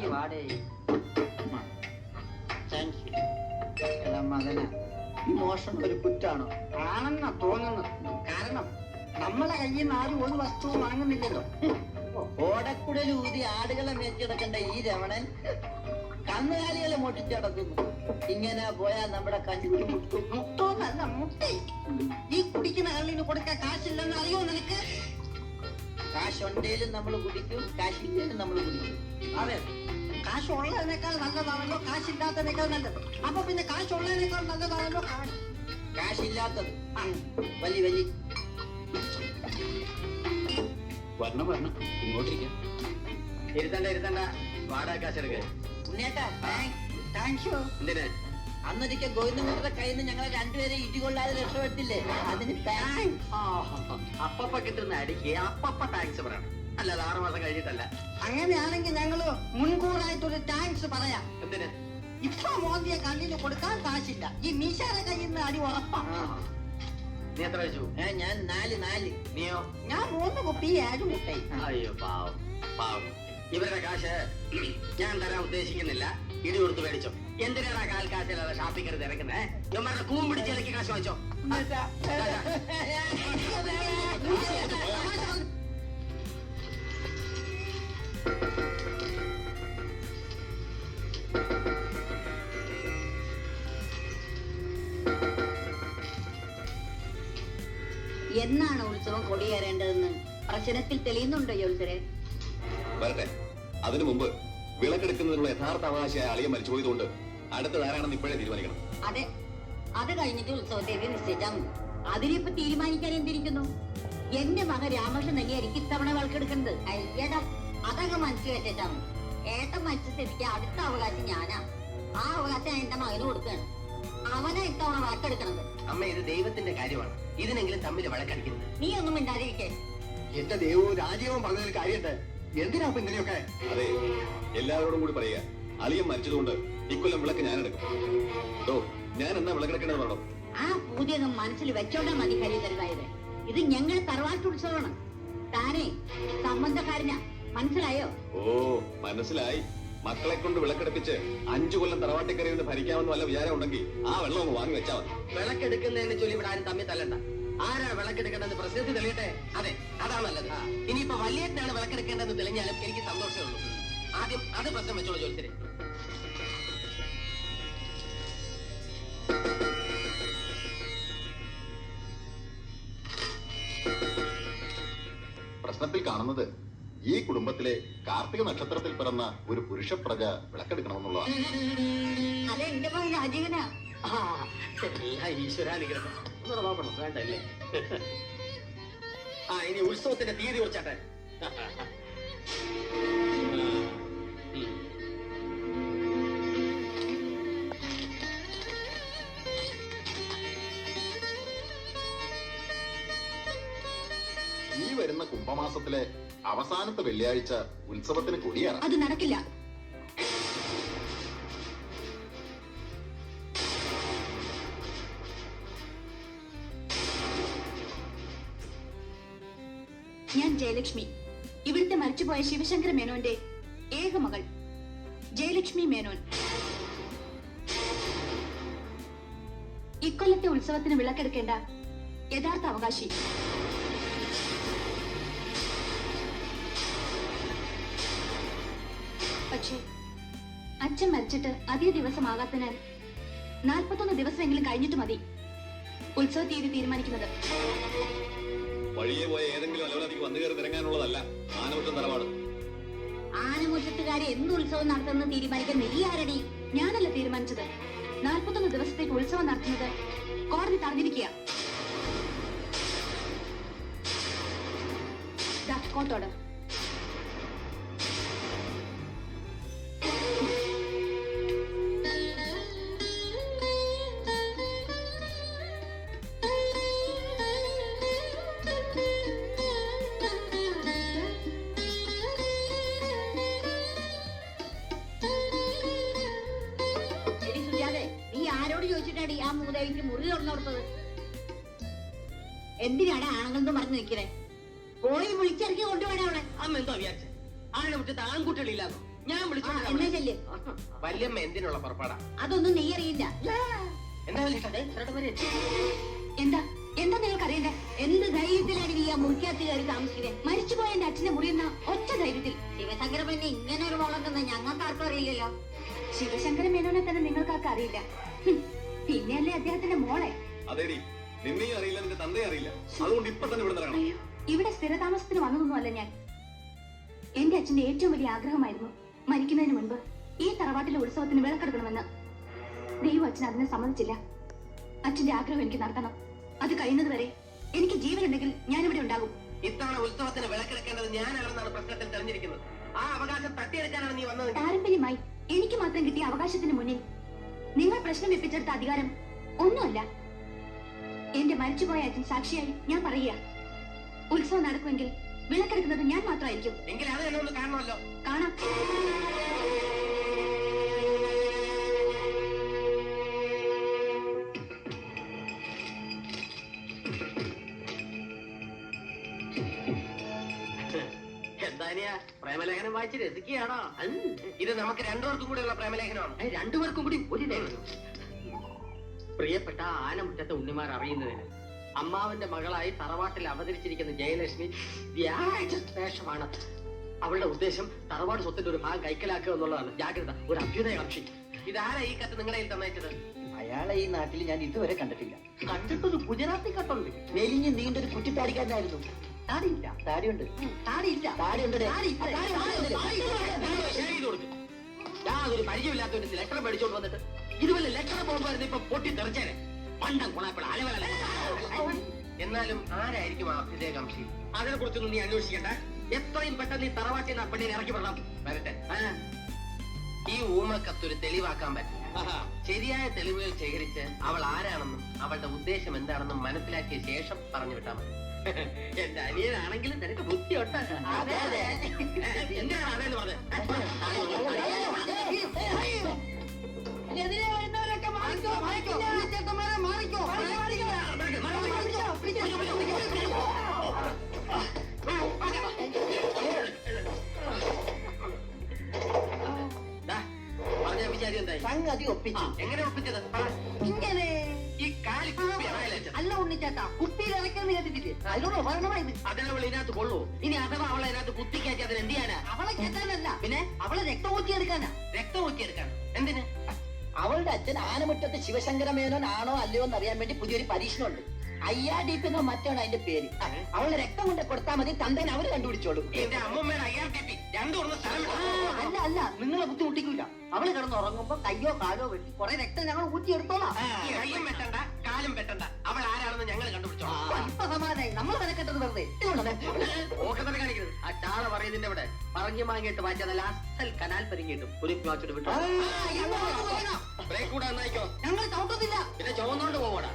ഇറങ്ങി വാടേ. എടാ മകന, ഈ മോഷണം ഒരു കുറ്റാണോ? ആണെന്നാ തോന്നുന്നത്. കാരണം നമ്മളെ കയ്യിൽ നിന്ന് ആരും ഒരു വസ്തുവും വാങ്ങുന്നില്ലല്ലോ. ഓടക്കുടൽ ഊതി ആടുകളെ മേച്ചിടക്കേണ്ട ഈ രമണൻ കന്നുകാലികളെ മോട്ടിച്ചടക്കുന്നു. ഇങ്ങനെ പോയാൽ നമ്മുടെ കഞ്ഞിക്ക് മുട്ടോന്നല്ല മുട്ടേ. ഈ കുടിക്കുന്ന കള്ളിന് കൊടുക്കാൻ കാശില്ലെന്ന് അറിയോ നിനക്ക്? കാശുണ്ടേലും നമ്മൾ കുടിക്കും, കാശില്ലേലും നമ്മൾ കുടിക്കും. അതെ, കാശുള്ളതിനേക്കാൾ നല്ലതാണല്ലോ കാശില്ലാത്തതിനേക്കാൾ നല്ലത്. അപ്പൊ പിന്നെ കാശുള്ളതിനേക്കാൾ നല്ലതാണല്ലോ കാശില്ലാത്തത്. വലിയ വലിയ വരണം ഇങ്ങോട്ടിരിക്കാം. ഇരുത്തണ്ട വാടക കാശെടുക്ക. ഉണ്ണേട്ടാ, താങ്ക് യു. എന്തിനാ? അന്നൊരിക്കൽ ഗോവിന്ദങ്ങളുടെ കയ്യിൽ നിന്ന് ഞങ്ങളെ രണ്ടുപേരെ ഇടികൊള്ളാതെ രക്ഷപ്പെടുത്തില്ലേ, അതിന് താങ്ക്സ്. അപ്പപ്പ കിട്ടുന്ന അടിക്ക് അപ്പപ്പ ടാക്സ് പറയണം, അല്ലാതെ 6 മാസം കഴിഞ്ഞിട്ടല്ല. അങ്ങനെയാണെങ്കിൽ ഞങ്ങള് മുൻകൂറായിട്ടൊരു താങ്ക്സ് പറയാം. എന്തിനാ? ഇപ്പൊ മോദിയെ കണ്ണിന് കൊടുക്കാൻ കാശില്ല, ഈ മീശാരെ കയ്യിൽ നിന്ന് അടി ഉറപ്പാ. നീ എത്ര വെച്ചു? ഞാൻ 4. നീയോ? ഞാൻ 3 കുപ്പി 7 മുട്ടായി. അയ്യോ പാവം. ഇവരുടെ കാശ് ഞാൻ തരാൻ ഉദ്ദേശിക്കുന്നില്ല. ഇടി കൊടുത്ത് മേടിച്ചോ. എന്തിനാണ് കാൽ കാശില്ലാതെ ഷാപ്പിംഗ് എടുത്ത് ഇറങ്ങുന്നേ? ഇവന്മാരുടെ കൂമ്പിടിച്ചിലക്ക് കാശ് വാങ്ങിച്ചോ. എന്നാണ് ഉത്സവം കൊടിയേറേണ്ടതെന്ന് പ്രശ്നത്തിൽ തെളിയുന്നുണ്ടോ ജോത്സരെ? വരട്ടെ. അതിനു മുമ്പ് വിളക്കെടുക്കുന്നതിനുള്ള യഥാർത്ഥ അവകാശിയായ അളിയെ മരിച്ചുപോയതുകൊണ്ട് അടുത്തതാരാണെന്ന് ഇപ്പോഴേ തീരുമാനിക്കണം. അതെ, അത് കഴിഞ്ഞിട്ട് ഉത്സവത്തേക്ക് നിശ്ചയിച്ചാൽ മതി. അതിനിപ്പോ തീരുമാനിക്കാൻ എന്തിരിക്കുന്നു? എന്റെ മകൻ രാമകൃഷ്ണൻ തന്നെയായിരിക്കും ഇത്തവണ വിളക്കെടുക്കുന്നത്. അയ്യടാ, അതങ്ങ് മനസ്സിൽ വെച്ചാ മതി. ഏട്ടൻ മരിച്ച സ്ഥിതിക്ക് അടുത്ത അവകാശം ഞാനാ. ആ അവകാശം എന്റെ മകന് കൊടുക്കുകയാണ്. അവനാ ഇത്തവണ വിളക്കെടുക്കണത്. അമ്മ, ഇത് ദൈവത്തിന്റെ കാര്യമാണ്. ഇതിനെങ്കിലും തമ്മിൽ വഴക്കടിക്കുന്നത്. നീ ഒന്നും മിണ്ടാതിരിക്കേ. എന്റെ ദൈവവും രാജീവവും പറഞ്ഞതിൽ കാര്യമുണ്ട്. എന്തിനാ അപ്പൊ ഇങ്ങനെയൊക്കെ? അതെ, എല്ലാവരോടും കൂടി പറയുക, അളിയൻ മരിച്ചതുകൊണ്ട് ഇക്കൊല്ലം വിളക്ക് ഞാൻ എടുക്കും. ഞാൻ എന്നാ വിളക്കെടുക്കേണ്ടത് പറഞ്ഞോ? ആ പൂജയൊന്നും മനസ്സിൽ വെച്ചോണ്ടാ മതി കരീതരുതായത്. ഇത് ഞങ്ങളുടെ തറവാട്ടുത്സവമാണ്. താനേ സംബന്ധക്കാരനാ, മനസ്സിലായോ? ഓ, മനസ്സിലായി. മക്കളെ കൊണ്ട് വിളക്കെടുപ്പിച്ച് 5 കൊല്ലം തറവാട്ടിക്കരയിൽ നിന്ന് ഭരിക്കാമെന്ന് വല്ല വിചാരം ഉണ്ടെങ്കിൽ ആ വെള്ളം ഒന്ന് വാങ്ങി വെച്ചാൽ മതി. വിളക്കെടുക്കുന്നതിന് ചൊല്ലി ഇവിടെ ആരും തമ്മിൽ തല്ലണ്ട. ആരാ വിളക്കെടുക്കേണ്ടത് പ്രസിദ്ധി തെളിയട്ടെ. അതെ, അതാണ് നല്ലത്. ഇനിയിപ്പോ വല്യേട്ടനാണ് വിളക്കെടുക്കേണ്ടതെന്ന് തെളിഞ്ഞാലും എനിക്ക് സന്തോഷമേ ഉള്ളൂ. ആദ്യം അത് പ്രശ്നം വെച്ചോളൂ ജോലിത്തിരി. പ്രശ്നത്തിൽ കാണുന്നത് ഈ കുടുംബത്തിലെ കാർത്തിക നക്ഷത്രത്തിൽ പിറന്ന ഒരു പുരുഷ പ്രജ വിളക്കെടുക്കണമെന്നുള്ളതാണ്. അതെ, എന്റെ മകൻ രാജീവനാ. ഈശ്വരാനുഗ്രഹം നോക്കണം വേണ്ടല്ലേ. ഇനി ഉത്സവത്തിന്റെ തീയതി കുറിച്ചാട്ടെ. ഈ വരുന്ന കുംഭമാസത്തിലെ അവസാനത്തെ വെള്ളിയാഴ്ച ഉത്സവത്തിന് കൊടിയേറാം. അത് നടക്കില്ല. ഞാൻ ജയലക്ഷ്മി, ഇവിടുത്തെ മരിച്ചുപോയ ശിവശങ്കര മേനോന്റെ ഏക മകൾ ജയലക്ഷ്മി മേനോൻ. ഇക്കൊല്ലത്തെ ഉത്സവത്തിന് വിളക്കെടുക്കേണ്ട യഥാർത്ഥ അവകാശി. പക്ഷേ അച്ഛൻ മരിച്ചിട്ട് അധിക ദിവസമാകാത്തതിനാൽ 41 ദിവസമെങ്കിലും കഴിഞ്ഞിട്ട് മതി ഉത്സവ തീയതി തീരുമാനിക്കുന്നത്. വഴിയെ പോയ ഏതെങ്കിലും അലവലാതിക്ക് വന്നു കയറി തിരങ്ങാനുള്ളതല്ല ആനമുറ്റം തറവാട്. ആനമുറ്റത്തുകാരെ എന്ന് ഉത്സവം നടത്തുന്നത് തീരുമാനിക്കാൻ നീ ആരടി? ഞാനല്ല തീരുമാനിച്ചത്. 41 ദിവസത്തേക്ക് ഉത്സവം നടത്തുന്നത് കോടതി തടഞ്ഞിരിക്കുക. കോട്ടോട് ചോദിച്ചിട്ടാണ് ആ മൂദേവിക്ക് മുറി തുറന്നു കൊടുത്തത്. എന്തിനാണ് ആണുങ്ങളെന്ന് പറഞ്ഞു നിൽക്കണേ? പോയി വിളിച്ചിറക്കി കൊണ്ടുപോകണേ അവളെ. അമ്മ എന്തോ വിചാരിച്ച ആണിനെ മുറ്റത്ത് ആൺകുട്ടികളില്ലാന്നോ? ഞാൻ വിളിച്ചു എന്നാ ചെല്ല്. വല്യമ്മ എന്തിനുള്ള പുറപ്പാടാ? അതൊന്നും നീ അറിയില്ല. എന്താ വല്യേട്ടാ? എന്താ എന്താ നിങ്ങൾക്ക് അറിയണ്ടേ? എന്ത് ധൈര്യത്തിലാണ് നീ ആ മുറിക്കകത്ത് കയറി താമസിക്കുന്നത്? മരിച്ചുപോയ എന്റെ അച്ഛന്റെ മുറിയെന്ന ഒറ്റ ധൈര്യത്തിൽ. ശിവശങ്കര പിന്നെ ഇങ്ങനെ ഒരു വളർത്തുന്ന ഞങ്ങൾക്ക് ആർക്കും അറിയില്ലല്ലോ. ശിവശങ്കര മേനോനെ തന്നെ നിങ്ങൾക്കാർക്കും അറിയില്ല. പിന്നെയല്ലേ അദ്ദേഹത്തിന്റെ മോളെ. അതേടി, നിന്നെയും അറിയില്ല, നിന്റെ തന്തയെ അറിയില്ല. അതുകൊണ്ട് ഇപ്പൊ തന്നെ ഇവിടെ ഇറങ്ങണം. അയ്യോ, ഇവിടെ സ്ഥിരതാമസത്തിന് വന്നതൊന്നുമല്ല ഞാൻ. എന്റെ അച്ഛന്റെ ഏറ്റവും വലിയ ആഗ്രഹമായിരുന്നു മരിക്കുന്നതിന് മുൻപ് ഈ തറവാട്ടിലെ ഉത്സവത്തിന് വിളക്കെടുക്കണമെന്ന്. ദൈവം അച്ഛൻ അതിനെ സമ്മതിച്ചില്ല. അച്ഛന്റെ ആഗ്രഹം എനിക്ക് നടത്തണം. അത് കഴിയുന്നത് വരെ എനിക്ക് ജീവനുണ്ടെങ്കിൽ ഞാനിവിടെ ഉണ്ടാകും. ഇത്തവണ ഉത്സവത്തിന് വിളക്കെടുക്കേണ്ടത് ഞാനാണെന്നാണ് പ്രശ്നത്തിൽ തെരഞ്ഞിരിക്കുന്നത്. ആ അവകാശം തട്ടിയെടുക്കാനാണ് നീ വന്നത്. പാരമ്പര്യമായി എനിക്ക് മാത്രം കിട്ടിയ അവകാശത്തിന് മുന്നിൽ നിങ്ങൾ പ്രശ്നം വെപ്പിച്ചെടുത്ത അധികാരം ഒന്നുമല്ല. എന്റെ മരിച്ചുപോയ അച്ഛൻ സാക്ഷിയായി ഞാൻ പറയുക, ഉത്സവം നടക്കുമെങ്കിൽ വിളക്കെടുക്കുന്നത് ഞാൻ മാത്രമായിരിക്കും. എങ്കിൽ അത് എന്നെ ഒന്ന് കാണണമല്ലോ. കാണാം. എന്താ പ്രേമലേഖനം വായിച്ച് രസിക്കുകയാണോ? ഇത് നമുക്ക് രണ്ടുപേർക്കും കൂടിയുള്ള പ്രേമലേഖനമാണ്. രണ്ടുപേർക്കും കൂടി ഒരു ലേഖനം. പ്രിയപ്പെട്ട ആനമുറ്റത്തെ ഉണ്ണിമാർ അറിയുന്നതിന് അമ്മാവന്റെ മകളായി തറവാട്ടിൽ അവതരിച്ചിരിക്കുന്ന ജയലക്ഷ്മി വ്യാജവേഷമാണ്. അവളുടെ ഉദ്ദേശം തറവാട് സ്വത്തിന്റെ ഒരു ഭാഗം കൈക്കലാക്കുക എന്നുള്ളതാണ്. ജാഗ്രത, ഒരു അഭ്യുദയകാംക്ഷി. ഇതാരാ ഈ കത്ത് നിങ്ങളുടെ കയ്യിൽ തന്നയച്ചത്? അയാളെ ഈ നാട്ടിൽ ഞാൻ ഇതുവരെ കണ്ടിട്ടില്ല. കണ്ടിട്ടൊരു ഗുജറാത്തി കത്തുണ്ട്. മെലിഞ്ഞ് നീണ്ടൊരു കുറ്റിത്താടിക്കാരനായിരുന്നു. താടിയില്ല. താടിയുണ്ട്. താടിയില്ല. താടിയുണ്ട്. യാതൊരു പരിചയമില്ലാത്ത ലെറ്റർ മേടിച്ചോണ്ട് വന്നിട്ട് ഇതുപോലെ ലെറ്റർ പോകുമ്പോഴായിരുന്നു ഇപ്പൊ പൊട്ടി തെറിച്ചേനെ. പണ്ടം കുണാപ്പിള അലവല. എന്നാലും ആരായിരിക്കും ആ അഭ്യുദയകാംക്ഷി? അതിനെ കുറിച്ചൊന്നും നീ അന്വേഷിക്കണ്ട. എത്രയും പെട്ടെന്ന് ഈ തറവാട്ടിൽ നിന്ന് ആ പെണ്ണിനെ ഇറക്കി വിടണം. വരട്ടെ. ഈ ഊമക്കത്തൊരു തെളിവാക്കാൻ പറ്റും. ശരിയായ തെളിവുകൾ ശേഖരിച്ച് അവൾ ആരാണെന്നും അവളുടെ ഉദ്ദേശം എന്താണെന്നും മനസ്സിലാക്കിയ ശേഷം പറഞ്ഞു വിട്ടാൽ മതി. എന്റെ അനിയനാണെങ്കിലും നിനക്ക് ബുദ്ധിയുണ്ട്. എന്തിനാണ് അതേന്ന് പറഞ്ഞത്? എതിരെ വരുന്നവരൊക്കെ മാറിക്കോ, മാറിക്കോ, ചേട്ടന്മാരെ മാറിക്കോ, പറഞ്ഞ വിചാരി എന്തായി? സംഗതി ഒപ്പിച്ചു. എങ്ങനെ ഒപ്പിച്ചത്? ഇങ്ങനെ ഈ കാലി അല്ല ഉണ്ണിച്ചേട്ടാ, കുപ്പിയിൽ ഇറക്കാന്ന് കേട്ടിട്ടില്ലേ? അതിനുള്ള ഉപകരണമായത്. അതിനവൾ ഇതിനകത്ത് കൊള്ളൂ. ഇനി അഥവാ അവളെ അതിനകത്ത് കുത്തിക്കയറ്റി അതിന് എന്ത് ചെയ്യാനാ? അവളെ കേട്ടാനല്ല, പിന്നെ അവളെ രക്തം ഊറ്റിയെടുക്കാനാ. രക്തം ഊറ്റിയെടുക്കാൻ എന്തിന്? അവളുടെ അച്ഛൻ ആനമുറ്റത്ത് ശിവശങ്കര മേനോൻ ആണോ അല്ലയോ എന്ന് അറിയാൻ വേണ്ടി പുതിയൊരു പരീക്ഷണമുണ്ട്. IRDP എന്നോ മറ്റാണ് അതിന്റെ പേര്. അവളുടെ രക്തം കൊണ്ട് കൊടുത്താൽ മതി, തന്തേനെ അവര് കണ്ടുപിടിച്ചോളും. എന്റെ അമ്മമ്മയുടെ IRDP രണ്ടു കൊടുത്ത സ്ഥലം. അല്ല അല്ല, നിങ്ങളെ ബുദ്ധിമുട്ടിക്കൂല. അവള് കിടന്ന് ഉറങ്ങുമ്പോ കയ്യോ കാലോ വെട്ടി കുറെ രക്തം ഞങ്ങൾ ഊറ്റിയെടുത്തോളാം. കയ്യും വെട്ടണ്ട, കാലും വെട്ടണ്ട. അവൾ ആരാണെന്ന് ഞങ്ങൾ കണ്ടുപിടിച്ചോളാം. ഇപ്പൊ സമാധാനായി. നമ്മൾ വിലക്കെട്ടത് വെറുതെ. ഓക്കെ തന്നെ കാണിക്കുന്നത്. ആ ചാള പറയുന്നതിന്റെ അവിടെ പറഞ്ഞു വാങ്ങിയിട്ട് വായിച്ചാൽ നല്ല അസൽ കനാൽ പരിങ്ങിട്ടും ഒരു വാച്ചിട്ട് വിട്ടു. ബ്രേക്ക് കൂടെ നന്നായിക്കോ. ഞങ്ങൾ ചവിട്ടത്തില്ല. പിന്നെ ചുവന്നോണ്ട് പോവാടാ.